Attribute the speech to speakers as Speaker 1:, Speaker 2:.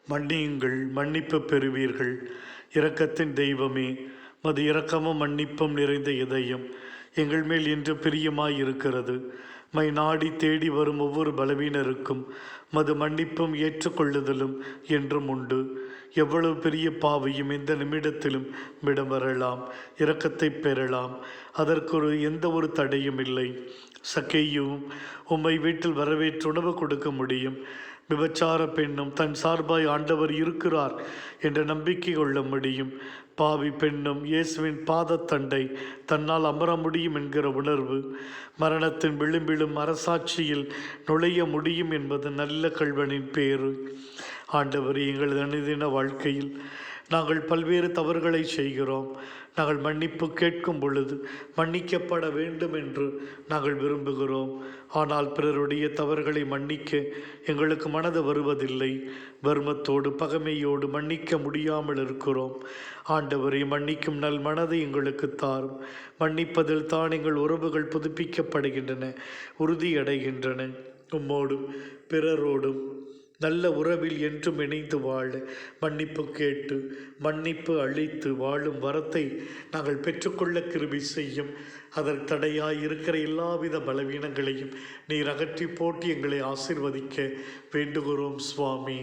Speaker 1: மன்னியுங்கள், மன்னிப்பு பெறுவீர்கள். இரக்கத்தின் தெய்வமே, மது இரக்கமும் மன்னிப்பும் நிறைந்த இதயம் எங்கள் மேல் என்று பிரியமாயிருக்கிறது. மை நாடி தேடி வரும் ஒவ்வொரு பலவீனருக்கும் மது மன்னிப்பும் ஏற்றுக்கொள்ளுதலும் என்றும் உண்டு. எவ்வளவு பெரிய பாவியும் எந்த நிமிடத்திலும் விடம் வரலாம், இரக்கத்தை பெறலாம். அதற்கு எந்த ஒரு தடையும் இல்லை. சக்கேயும் உம்மை வீட்டில் வரவேற்று உணவு கொடுக்க முடியும். விபச்சார பெண்ணும் தன் சார்பாய் ஆண்டவர் இருக்கிறார் என்ற நம்பிக்கை கொள்ள முடியும். பாவி பெண்ணும் இயேசுவின் பாதத்தண்டை தன்னால் அமர முடியும் என்கிற உணர்வு, மரணத்தின் விளிம்பிலும் அரசாட்சியில் நுழைய முடியும் என்பது நல்ல கள்வனின் பேரு. ஆண்டவர், எங்களது அனுதின வாழ்க்கையில் நாங்கள் பல்வேறு தவறுகளை செய்கிறோம். நாங்கள் மன்னிப்பு கேட்கும் பொழுது மன்னிக்கப்பட வேண்டும் என்று நாங்கள் விரும்புகிறோம். ஆனால் பிறருடைய தவறுகளை மன்னிக்க எங்களுக்கு மனது வருவதில்லை. வர்மத்தோடு பகைமையோடு மன்னிக்க முடியாமல் இருக்கிறோம். ஆண்டவரை, மன்னிக்கும் நல் மனதை எங்களுக்கு தாரும். மன்னிப்பதில் தான் எங்கள் உறவுகள் புதுப்பிக்கப்படுகின்றன, உறுதியடைகின்றன. உம்மோடும் பிறரோடும் நல்ல உறவில் என்றும் இணைந்து வாழ மன்னிப்பு கேட்டு மன்னிப்பு அளித்து வாழும் வரத்தை நாங்கள் பெற்றுக்கொள்ள கிருபை செய்யும். அதற்கு தடையாய் இருக்கிற எல்லாவித பலவீனங்களையும் நீர் அகற்றி போட்டு எங்களை ஆசீர்வதிக்க வேண்டுகிறோம் சுவாமி.